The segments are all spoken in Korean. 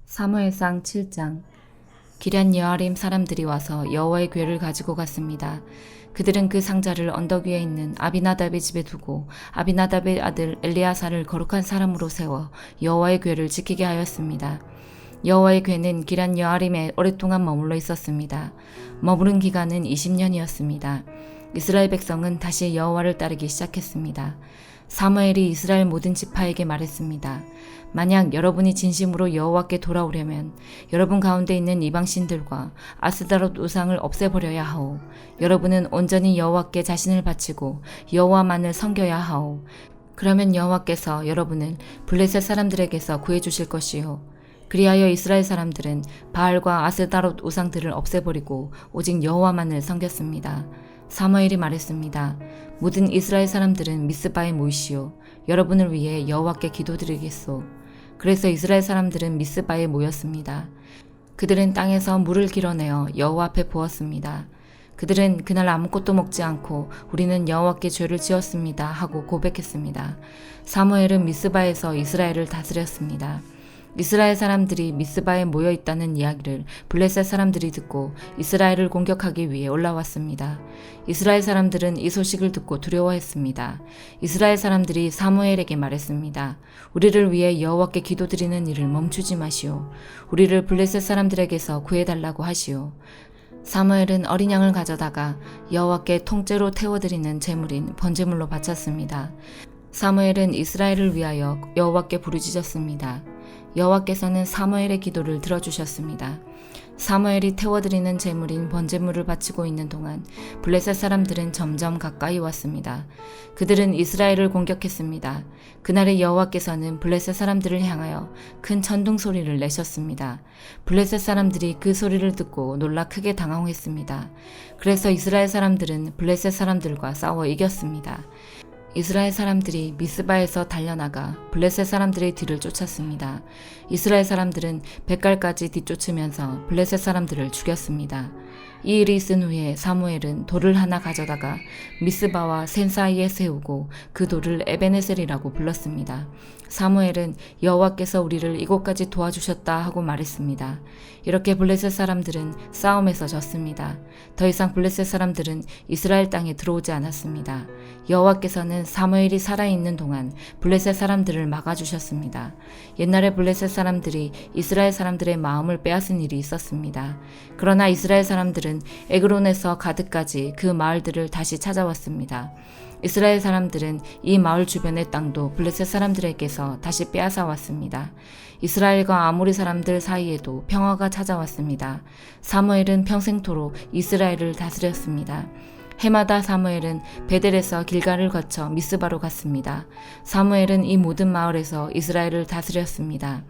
사무엘상 7장. 기럇 여아림 사람들이 와서 여호와의 궤를 가지고 갔습니다. 그들은 그 상자를 언덕 위에 있는 아비나답의 집에 두고 아비나답의 아들 엘리아사를 거룩한 사람으로 세워 여호와의 궤를 지키게 하였습니다. 여호와의 궤는 기럇 여아림에 오랫동안 머물러 있었습니다. 머무른 기간은 20년이었습니다. 이스라엘 백성은 다시 여호와를 따르기 시작했습니다. 사무엘이 이스라엘 모든 지파에게 말했습니다. 만약 여러분이 진심으로 여호와께 돌아오려면 여러분 가운데 있는 이방신들과 아스다롯 우상을 없애버려야 하오. 여러분은 온전히 여호와께 자신을 바치고 여호와만을 섬겨야 하오. 그러면 여호와께서 여러분을 블레셋 사람들에게서 구해주실 것이요. 그리하여 이스라엘 사람들은 바알과 아스다롯 우상들을 없애버리고 오직 여호와만을 섬겼습니다. 사무엘이 말했습니다. 모든 이스라엘 사람들은 미스바에 모이시오. 여러분을 위해 여호와께 기도드리겠소. 그래서 이스라엘 사람들은 미스바에 모였습니다. 그들은 땅에서 물을 길어내어 여호와 앞에 부었습니다. 그들은 그날 아무것도 먹지 않고 우리는 여호와께 죄를 지었습니다 하고 고백했습니다. 사무엘은 미스바에서 이스라엘을 다스렸습니다. 이스라엘 사람들이 미스바에 모여 있다는 이야기를 블레셋 사람들이 듣고 이스라엘을 공격하기 위해 올라왔습니다. 이스라엘 사람들은 이 소식을 듣고 두려워했습니다. 이스라엘 사람들이 사무엘에게 말했습니다. 우리를 위해 여호와께 기도드리는 일을 멈추지 마시오. 우리를 블레셋 사람들에게서 구해달라고 하시오. 사무엘은 어린 양을 가져다가 여호와께 통째로 태워드리는 제물인 번제물로 바쳤습니다. 사무엘은 이스라엘을 위하여 여호와께 부르짖었습니다. 여호와께서는 사무엘의 기도를 들어주셨습니다. 사무엘이 태워드리는 제물인 번제물을 바치고 있는 동안 블레셋 사람들은 점점 가까이 왔습니다. 그들은 이스라엘을 공격했습니다. 그날의 여호와께서는 블레셋 사람들을 향하여 큰 천둥 소리를 내셨습니다. 블레셋 사람들이 그 소리를 듣고 놀라 크게 당황했습니다. 그래서 이스라엘 사람들은 블레셋 사람들과 싸워 이겼습니다. 이스라엘 사람들이 미스바에서 달려나가 블레셋 사람들의 뒤를 쫓았습니다. 이스라엘 사람들은 벳갈까지 뒤쫓으면서 블레셋 사람들을 죽였습니다. 이 일이 있은 후에 사무엘은 돌을 하나 가져다가 미스바와 센 사이에 세우고 그 돌을 에베네셀이라고 불렀습니다. 사무엘은 여호와께서 우리를 이곳까지 도와주셨다 하고 말했습니다. 이렇게 블레셋 사람들은 싸움에서 졌습니다. 더 이상 블레셋 사람들은 이스라엘 땅에 들어오지 않았습니다. 여호와께서는 사무엘이 살아있는 동안 블레셋 사람들을 막아주셨습니다. 옛날에 블레셋 사람들이 이스라엘 사람들의 마음을 빼앗은 일이 있었습니다. 그러나 이스라엘 사람들은 에그론에서 가드까지 그 마을들을 다시 찾아왔습니다. 이스라엘 사람들은 이 마을 주변의 땅도 블레셋 사람들에게서 다시 빼앗아 왔습니다. 이스라엘과 아모리 사람들 사이에도 평화가 찾아왔습니다. 사무엘은 평생토록 이스라엘을 다스렸습니다. 해마다 사무엘은 베델에서 길갈을 거쳐 미스바로 갔습니다. 사무엘은 이 모든 마을에서 이스라엘을 다스렸습니다.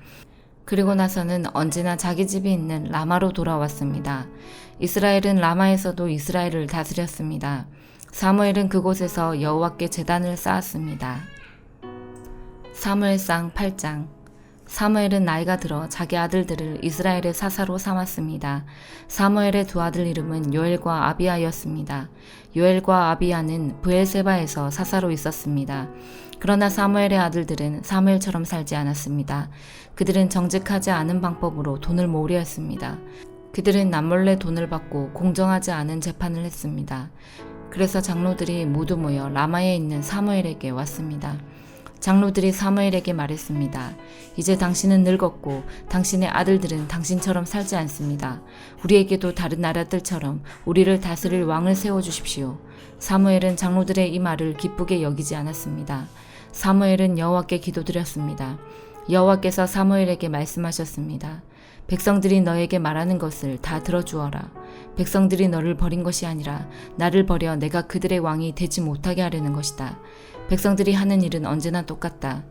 그리고 나서는 언제나 자기 집이 있는 라마로 돌아왔습니다. 이스라엘은 라마에서도 이스라엘을 다스렸습니다. 사무엘은 그곳에서 여호와께 제단을 쌓았습니다. 사무엘상 8장. 사무엘은 나이가 들어 자기 아들들을 이스라엘의 사사로 삼았습니다. 사무엘의 두 아들 이름은 요엘과 아비야였습니다. 요엘과 아비야는 브엘세바에서 사사로 있었습니다. 그러나 사무엘의 아들들은 사무엘처럼 살지 않았습니다. 그들은 정직하지 않은 방법으로 돈을 모으려 했습니다. 그들은 남몰래 돈을 받고 공정하지 않은 재판을 했습니다. 그래서 장로들이 모두 모여 라마에 있는 사무엘에게 왔습니다. 장로들이 사무엘에게 말했습니다. 이제 당신은 늙었고 당신의 아들들은 당신처럼 살지 않습니다. 우리에게도 다른 나라들처럼 우리를 다스릴 왕을 세워주십시오. 사무엘은 장로들의 이 말을 기쁘게 여기지 않았습니다. 사무엘은 여호와께 기도드렸습니다. 여호와께서 사무엘에게 말씀하셨습니다. 백성들이 너에게 말하는 것을 다 들어주어라. 백성들이 너를 버린 것이 아니라 나를 버려 내가 그들의 왕이 되지 못하게 하려는 것이다. 백성들이 하는 일은 언제나 똑같다.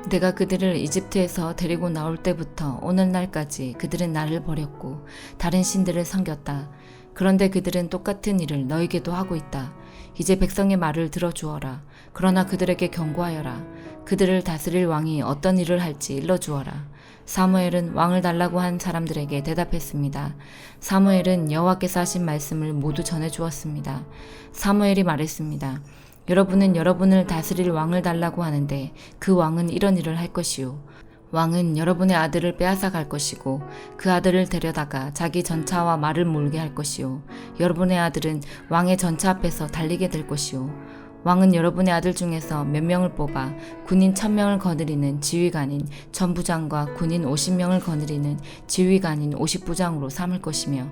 내가 그들을 이집트에서 데리고 나올 때부터 오늘날까지 그들은 나를 버렸고 다른 신들을 섬겼다. 그런데 그들은 똑같은 일을 너에게도 하고 있다. 이제 백성의 말을 들어주어라. 그러나 그들에게 경고하여라. 그들을 다스릴 왕이 어떤 일을 할지 일러주어라. 사무엘은 왕을 달라고 한 사람들에게 대답했습니다. 사무엘은 여호와께서 하신 말씀을 모두 전해주었습니다. 사무엘이 말했습니다. 여러분은 여러분을 다스릴 왕을 달라고 하는데 그 왕은 이런 일을 할 것이요. 왕은 여러분의 아들을 빼앗아 갈 것이고 그 아들을 데려다가 자기 전차와 말을 몰게 할 것이요 여러분의 아들은 왕의 전차 앞에서 달리게 될 것이요 왕은 여러분의 아들 중에서 몇 명을 뽑아 군인 1000명을 거느리는 지휘관인 전부장과 군인 50명을 거느리는 지휘관인 50부장으로 삼을 것이며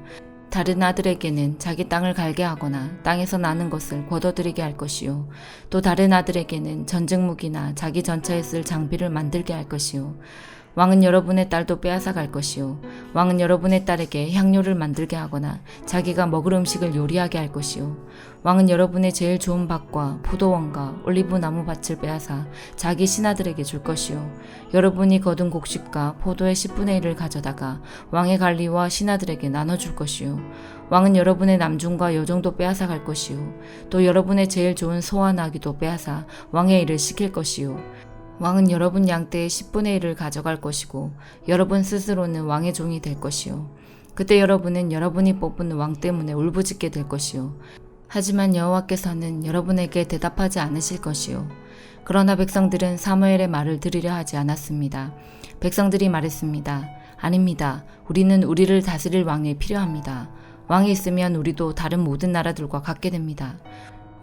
다른 아들에게는 자기 땅을 갈게 하거나 땅에서 나는 것을 거둬들이게 할 것이요 또 다른 아들에게는 전쟁 무기나 자기 전차에 쓸 장비를 만들게 할 것이요 왕은 여러분의 딸도 빼앗아 갈 것이요 왕은 여러분의 딸에게 향료를 만들게 하거나 자기가 먹을 음식을 요리하게 할 것이요 왕은 여러분의 제일 좋은 밭과 포도원과 올리브 나무 밭을 빼앗아 자기 신하들에게 줄 것이요 여러분이 거둔 곡식과 포도의 10분의 1을 가져다가 왕의 관리와 신하들에게 나눠줄 것이요 왕은 여러분의 남중과 여종도 빼앗아 갈 것이요 또 여러분의 제일 좋은 소와 나귀도 빼앗아 왕의 일을 시킬 것이요 왕은 여러분 양떼의 10분의 1을 가져갈 것이고 여러분 스스로는 왕의 종이 될 것이요 그때 여러분은 여러분이 뽑은 왕 때문에 울부짖게 될 것이요 하지만 여호와께서는 여러분에게 대답하지 않으실 것이요 그러나 백성들은 사무엘의 말을 들으려 하지 않았습니다. 백성들이 말했습니다. 아닙니다. 우리는 우리를 다스릴 왕이 필요합니다. 왕이 있으면 우리도 다른 모든 나라들과 같게 됩니다.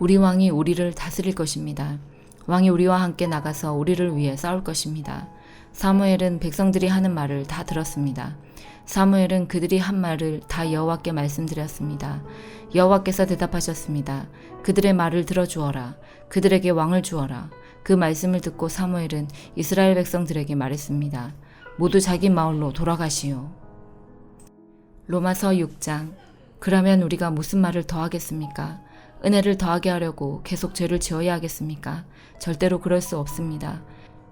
우리 왕이 우리를 다스릴 것입니다. 왕이 우리와 함께 나가서 우리를 위해 싸울 것입니다. 사무엘은 백성들이 하는 말을 다 들었습니다. 사무엘은 그들이 한 말을 다 여호와께 말씀드렸습니다. 여호와께서 대답하셨습니다. 그들의 말을 들어주어라. 그들에게 왕을 주어라. 그 말씀을 듣고 사무엘은 이스라엘 백성들에게 말했습니다. 모두 자기 마을로 돌아가시오. 로마서 6장. 그러면 우리가 무슨 말을 더 하겠습니까? 은혜를 더하게 하려고 계속 죄를 지어야 하겠습니까? 절대로 그럴 수 없습니다.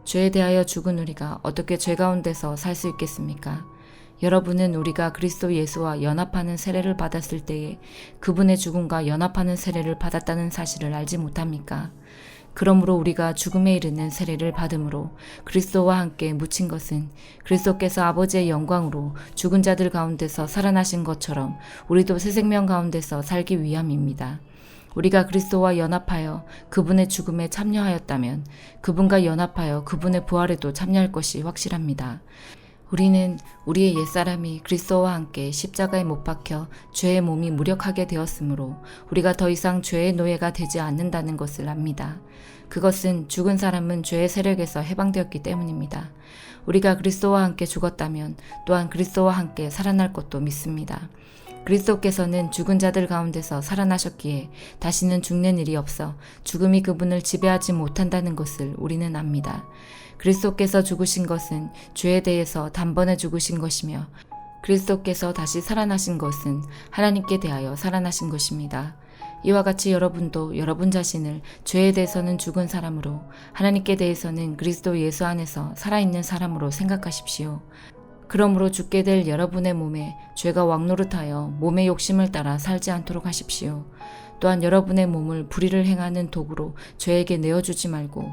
죄에 대하여 죽은 우리가 어떻게 죄 가운데서 살 수 있겠습니까? 여러분은 우리가 그리스도 예수와 연합하는 세례를 받았을 때에 그분의 죽음과 연합하는 세례를 받았다는 사실을 알지 못합니까? 그러므로 우리가 죽음에 이르는 세례를 받음으로 그리스도와 함께 묻힌 것은 그리스도께서 아버지의 영광으로 죽은 자들 가운데서 살아나신 것처럼 우리도 새 생명 가운데서 살기 위함입니다. 우리가 그리스도와 연합하여 그분의 죽음에 참여하였다면 그분과 연합하여 그분의 부활에도 참여할 것이 확실합니다. 우리는 우리의 옛사람이 그리스도와 함께 십자가에 못 박혀 죄의 몸이 무력하게 되었으므로 우리가 더 이상 죄의 노예가 되지 않는다는 것을 압니다. 그것은 죽은 사람은 죄의 세력에서 해방되었기 때문입니다. 우리가 그리스도와 함께 죽었다면 또한 그리스도와 함께 살아날 것도 믿습니다. 그리스도께서는 죽은 자들 가운데서 살아나셨기에 다시는 죽는 일이 없어 죽음이 그분을 지배하지 못한다는 것을 우리는 압니다. 그리스도께서 죽으신 것은 죄에 대해서 단번에 죽으신 것이며 그리스도께서 다시 살아나신 것은 하나님께 대하여 살아나신 것입니다. 이와 같이 여러분도 여러분 자신을 죄에 대해서는 죽은 사람으로 하나님께 대해서는 그리스도 예수 안에서 살아있는 사람으로 생각하십시오. 그러므로 죽게 될 여러분의 몸에 죄가 왕노릇하여 몸의 욕심을 따라 살지 않도록 하십시오. 또한 여러분의 몸을 불의를 행하는 도구로 죄에게 내어주지 말고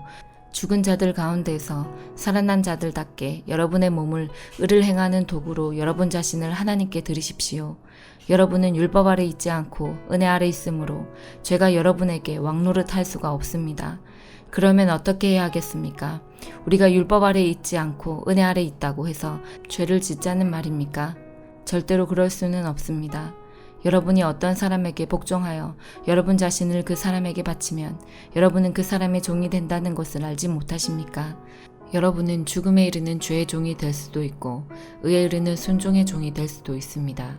죽은 자들 가운데서 살아난 자들답게 여러분의 몸을 의를 행하는 도구로 여러분 자신을 하나님께 드리십시오. 여러분은 율법 아래 있지 않고 은혜 아래 있으므로 죄가 여러분에게 왕노릇할 수가 없습니다. 그러면 어떻게 해야 하겠습니까? 우리가 율법 아래 있지 않고 은혜 아래 있다고 해서 죄를 짓자는 말입니까? 절대로 그럴 수는 없습니다. 여러분이 어떤 사람에게 복종하여 여러분 자신을 그 사람에게 바치면 여러분은 그 사람의 종이 된다는 것을 알지 못하십니까? 여러분은 죽음에 이르는 죄의 종이 될 수도 있고 의에 이르는 순종의 종이 될 수도 있습니다.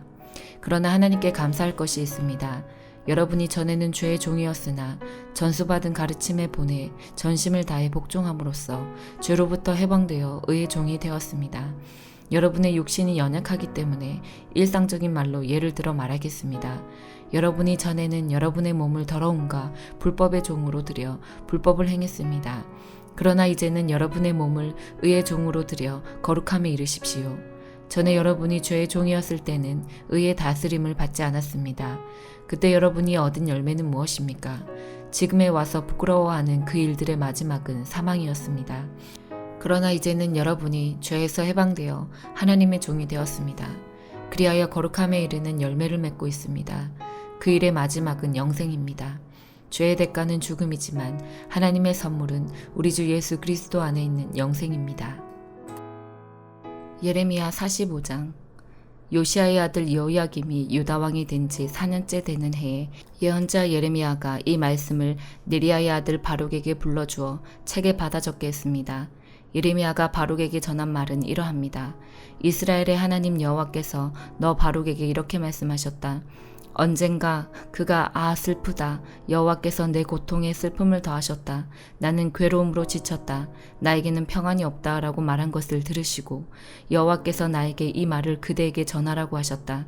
그러나 하나님께 감사할 것이 있습니다. 여러분이 전에는 죄의 종이었으나 전수받은 가르침에 본해 전심을 다해 복종함으로써 죄로부터 해방되어 의의 종이 되었습니다. 여러분의 육신이 연약하기 때문에 일상적인 말로 예를 들어 말하겠습니다. 여러분이 전에는 여러분의 몸을 더러움과 불법의 종으로 들여 불법을 행했습니다. 그러나 이제는 여러분의 몸을 의의 종으로 들여 거룩함에 이르십시오. 전에 여러분이 죄의 종이었을 때는 의의 다스림을 받지 않았습니다. 그때 여러분이 얻은 열매는 무엇입니까? 지금에 와서 부끄러워하는 그 일들의 마지막은 사망이었습니다. 그러나 이제는 여러분이 죄에서 해방되어 하나님의 종이 되었습니다. 그리하여 거룩함에 이르는 열매를 맺고 있습니다. 그 일의 마지막은 영생입니다. 죄의 대가는 죽음이지만 하나님의 선물은 우리 주 예수 그리스도 안에 있는 영생입니다. 예레미야 45장. 요시야의 아들 여호야김이 유다 왕이 된 지 4년째 되는 해에 예언자 예레미야가 이 말씀을 네리야의 아들 바룩에게 불러주어 책에 받아 적게 했습니다. 예레미야가 바룩에게 전한 말은 이러합니다. 이스라엘의 하나님 여호와께서 너 바룩에게 이렇게 말씀하셨다. 언젠가 그가 슬프다. 여호와께서 내 고통에 슬픔을 더하셨다. 나는 괴로움으로 지쳤다. 나에게는 평안이 없다. 라고 말한 것을 들으시고 여호와께서 나에게 이 말을 그대에게 전하라고 하셨다.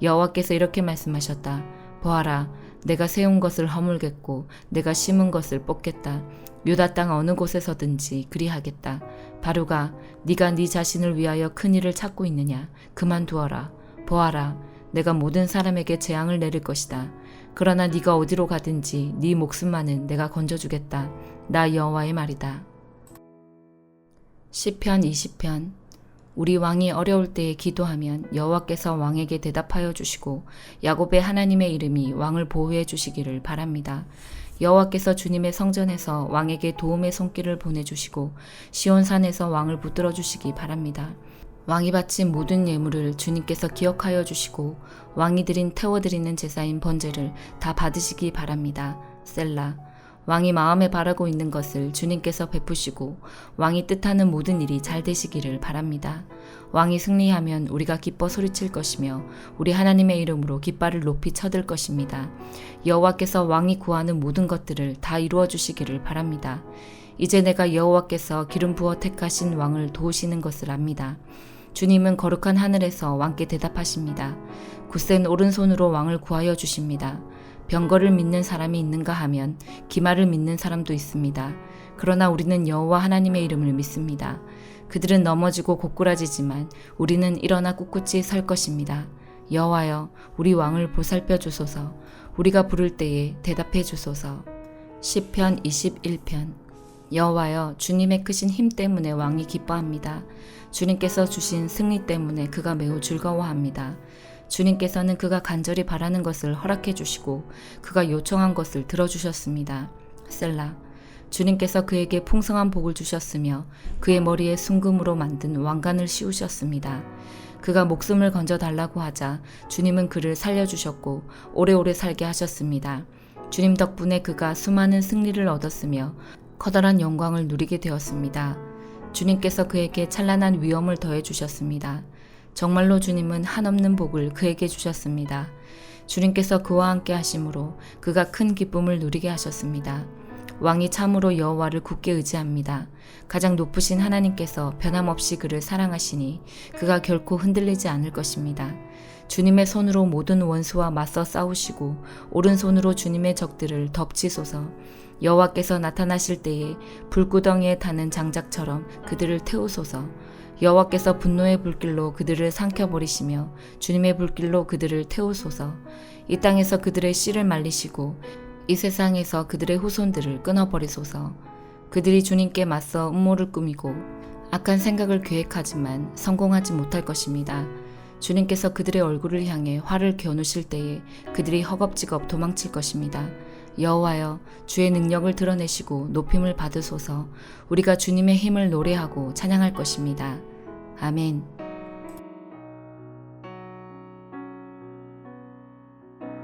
여호와께서 이렇게 말씀하셨다. 보아라, 내가 세운 것을 허물겠고 내가 심은 것을 뽑겠다. 유다 땅 어느 곳에서든지 그리하겠다. 바룩아, 네가 네 자신을 위하여 큰 일을 찾고 있느냐? 그만두어라. 보아라, 내가 모든 사람에게 재앙을 내릴 것이다. 그러나 네가 어디로 가든지 네 목숨만은 내가 건져주겠다. 나 여호와의 말이다. 시편 20편. 우리 왕이 어려울 때에 기도하면 여호와께서 왕에게 대답하여 주시고 야곱의 하나님의 이름이 왕을 보호해 주시기를 바랍니다. 여호와께서 주님의 성전에서 왕에게 도움의 손길을 보내주시고 시온산에서 왕을 붙들어 주시기 바랍니다. 왕이 바친 모든 예물을 주님께서 기억하여 주시고 왕이 태워드리는 제사인 번제를 다 받으시기 바랍니다. 셀라. 왕이 마음에 바라고 있는 것을 주님께서 베푸시고 왕이 뜻하는 모든 일이 잘 되시기를 바랍니다. 왕이 승리하면 우리가 기뻐 소리칠 것이며 우리 하나님의 이름으로 깃발을 높이 쳐들 것입니다. 여호와께서 왕이 구하는 모든 것들을 다 이루어 주시기를 바랍니다. 이제 내가 여호와께서 기름 부어 택하신 왕을 도우시는 것을 압니다. 주님은 거룩한 하늘에서 왕께 대답하십니다. 굳센 오른손으로 왕을 구하여 주십니다. 병거를 믿는 사람이 있는가 하면 기말을 믿는 사람도 있습니다. 그러나 우리는 여호와 하나님의 이름을 믿습니다. 그들은 넘어지고 고꾸라지지만 우리는 일어나 꿋꿋이 설 것입니다. 여호와여, 우리 왕을 보살펴 주소서. 우리가 부를 때에 대답해 주소서. 시편 21편. 여호와여, 주님의 크신 힘 때문에 왕이 기뻐합니다. 주님께서 주신 승리 때문에 그가 매우 즐거워합니다. 주님께서는 그가 간절히 바라는 것을 허락해 주시고 그가 요청한 것을 들어주셨습니다. 셀라. 주님께서 그에게 풍성한 복을 주셨으며 그의 머리에 순금으로 만든 왕관을 씌우셨습니다. 그가 목숨을 건져 달라고 하자 주님은 그를 살려주셨고 오래오래 살게 하셨습니다. 주님 덕분에 그가 수많은 승리를 얻었으며 커다란 영광을 누리게 되었습니다. 주님께서 그에게 찬란한 위엄을 더해 주셨습니다. 정말로 주님은 한없는 복을 그에게 주셨습니다. 주님께서 그와 함께 하심으로 그가 큰 기쁨을 누리게 하셨습니다. 왕이 참으로 여호와를 굳게 의지합니다. 가장 높으신 하나님께서 변함없이 그를 사랑하시니 그가 결코 흔들리지 않을 것입니다. 주님의 손으로 모든 원수와 맞서 싸우시고 오른손으로 주님의 적들을 덮치소서. 여호와께서 나타나실 때에 불구덩이에 타는 장작처럼 그들을 태우소서. 여호와께서 분노의 불길로 그들을 삼켜버리시며 주님의 불길로 그들을 태우소서. 이 땅에서 그들의 씨를 말리시고 이 세상에서 그들의 후손들을 끊어버리소서. 그들이 주님께 맞서 음모를 꾸미고 악한 생각을 계획하지만 성공하지 못할 것입니다. 주님께서 그들의 얼굴을 향해 활을 겨누실 때에 그들이 허겁지겁 도망칠 것입니다. 여호와여, 주의 능력을 드러내시고 높임을 받으소서. 우리가 주님의 힘을 노래하고 찬양할 것입니다. 아멘.